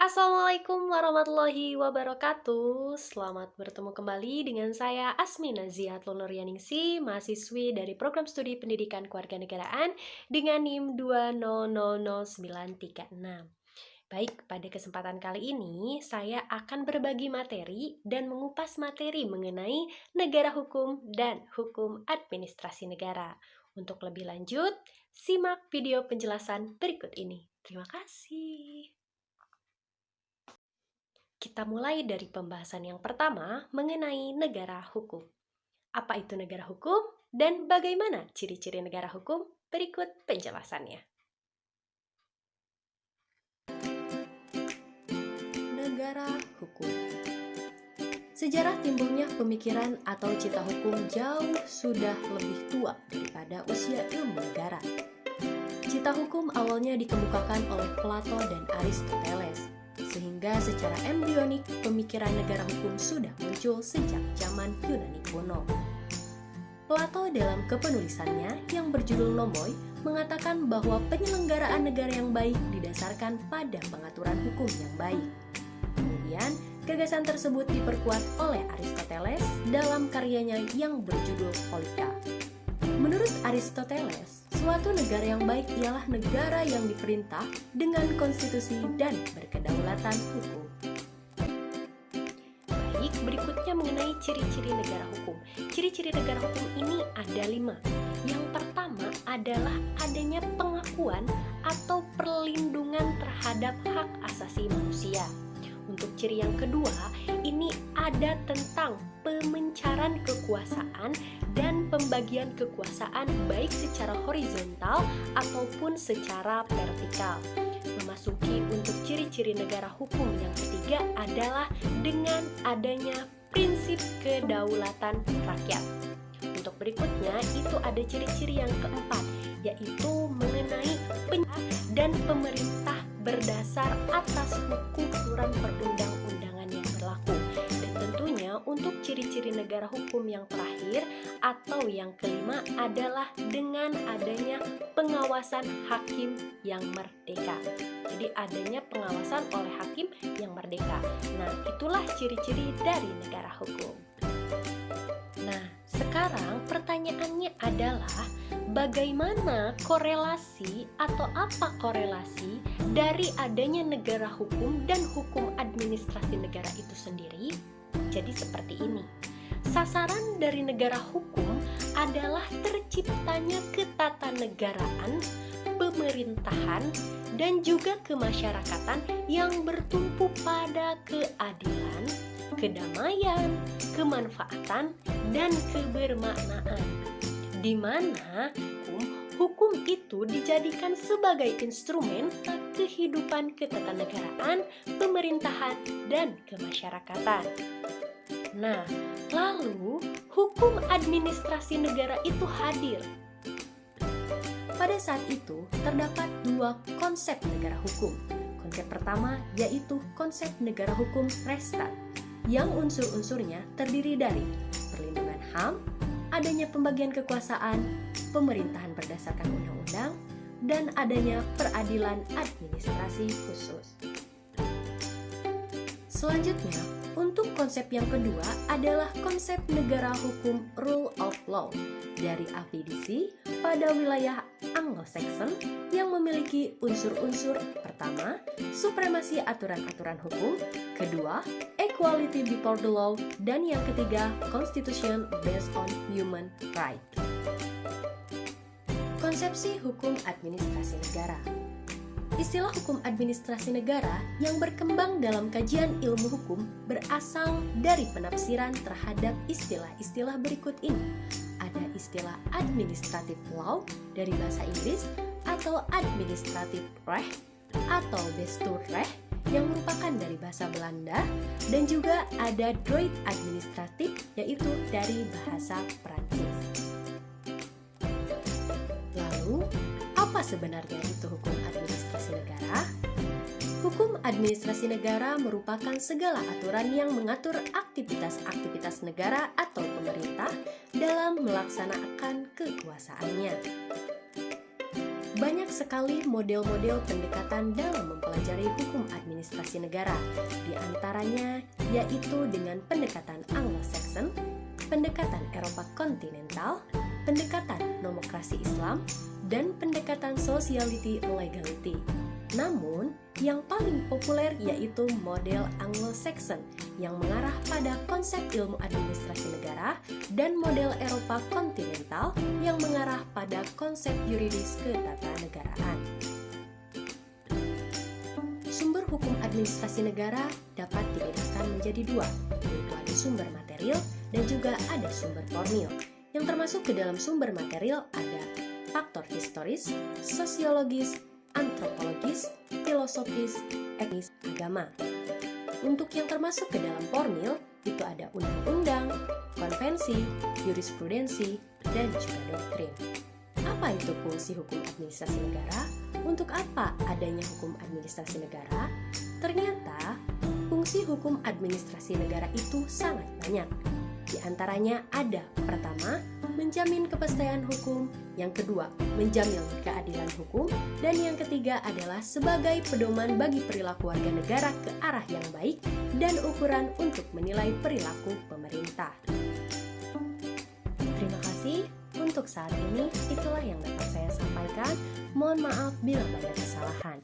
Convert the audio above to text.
Assalamualaikum warahmatullahi wabarakatuh. Selamat bertemu kembali dengan saya Asmi Naziat Lonorianingsi, mahasiswi dari Program Studi Pendidikan Kewarganegaraan dengan NIM 2000936. Baik, pada kesempatan kali ini saya akan berbagi materi dan mengupas materi mengenai negara hukum dan hukum administrasi negara. Untuk lebih lanjut, simak video penjelasan berikut ini. Terima kasih. Kita mulai dari pembahasan yang pertama mengenai negara hukum. Apa itu negara hukum dan bagaimana ciri-ciri negara hukum? Berikut penjelasannya. Negara hukum. Sejarah timbulnya pemikiran atau cita hukum jauh sudah lebih tua daripada usia ilmu negara. Cita hukum awalnya dikemukakan oleh Plato dan Aristoteles, sehingga secara embrionik pemikiran negara hukum sudah muncul sejak zaman Yunani kuno. Plato dalam kepenulisannya yang berjudul Nomoi mengatakan bahwa penyelenggaraan negara yang baik didasarkan pada pengaturan hukum yang baik. Kemudian, gagasan tersebut diperkuat oleh Aristoteles dalam karyanya yang berjudul Polika. Menurut Aristoteles, suatu negara yang baik ialah negara yang diperintah dengan konstitusi dan berkedaulatan hukum. Baik, berikutnya mengenai ciri-ciri negara hukum. Ciri-ciri negara hukum ini ada 5. Yang pertama adalah adanya pengakuan atau perlindungan terhadap hak asasi manusia. Untuk ciri yang kedua, ini ada tentang pemencaran kekuasaan dan pembagian kekuasaan baik secara horizontal ataupun secara vertikal. Memasuki untuk ciri-ciri negara hukum yang ketiga adalah dengan adanya prinsip kedaulatan rakyat. Untuk berikutnya itu ada ciri-ciri yang keempat, yaitu mengenai dan pemerintah berdasar atas hukum aturan perundang-undangan yang berlaku. Dan tentunya untuk ciri-ciri negara hukum yang terakhir atau yang kelima adalah dengan adanya pengawasan hakim yang merdeka. Jadi adanya pengawasan oleh hakim yang merdeka. Nah, itulah ciri-ciri dari negara hukum. Nah, sekarang pertanyaannya adalah bagaimana korelasi atau apa korelasi dari adanya negara hukum dan hukum administrasi negara itu sendiri? Jadi seperti ini. Sasaran dari negara hukum adalah terciptanya ketatanegaraan, pemerintahan, dan juga kemasyarakatan yang bertumpu pada keadilan, kedamaian, kemanfaatan, dan kebermaknaan, di mana hukum itu dijadikan sebagai instrumen kehidupan ketatanegaraan, pemerintahan, dan kemasyarakatan. Nah, lalu hukum administrasi negara itu hadir. Pada saat itu terdapat 2 konsep negara hukum. Konsep pertama yaitu konsep negara hukum Restat, yang unsur-unsurnya terdiri dari perlindungan HAM, adanya pembagian kekuasaan, pemerintahan berdasarkan undang-undang, dan adanya peradilan administrasi khusus. Selanjutnya, untuk konsep yang kedua adalah konsep negara hukum Rule of Law dari APDC pada wilayah Anglo-Saxon yang memiliki unsur-unsur pertama, supremasi aturan-aturan hukum, kedua, equality before the law, dan yang ketiga, constitution based on human right. Konsepsi hukum administrasi negara. Istilah hukum administrasi negara yang berkembang dalam kajian ilmu hukum berasal dari penafsiran terhadap istilah-istilah berikut ini. Ada istilah administrative law dari bahasa Inggris atau administrative recht atau Bestuurrecht yang merupakan dari bahasa Belanda, dan juga ada droit administratif yaitu dari bahasa Perancis. Lalu, apa sebenarnya itu hukum administrasi negara? Hukum administrasi negara merupakan segala aturan yang mengatur aktivitas-aktivitas negara atau pemerintah dalam melaksanakan kekuasaannya. Banyak sekali model-model pendekatan dalam mempelajari hukum administrasi negara, di antaranya yaitu dengan pendekatan Anglo-Saxon, pendekatan Eropa kontinental, pendekatan nomokrasi Islam, dan pendekatan sociality legality. Namun, yang paling populer yaitu model Anglo-Saxon yang mengarah pada konsep ilmu administrasi negara dan model Eropa kontinental yang mengarah pada konsep yuridis ketatanegaraan. Sumber hukum administrasi negara dapat dibedakan menjadi dua, yaitu ada sumber material dan juga ada sumber formil. Yang termasuk ke dalam sumber material ada faktor historis, sosiologis, antropologis, filosofis, etnis, agama. Untuk yang termasuk ke dalam formil, itu ada undang-undang, konvensi, jurisprudensi, dan juga doktrin. Apa itu fungsi hukum administrasi negara? Untuk apa adanya hukum administrasi negara? Ternyata, fungsi hukum administrasi negara itu sangat banyak. Di antaranya ada, pertama, menjamin kepastian hukum, yang kedua, menjamin keadilan hukum, dan yang ketiga adalah sebagai pedoman bagi perilaku warga negara ke arah yang baik dan ukuran untuk menilai perilaku pemerintah. Terima kasih. Untuk saat ini, itulah yang dapat saya sampaikan. Mohon maaf bila banyak kesalahan.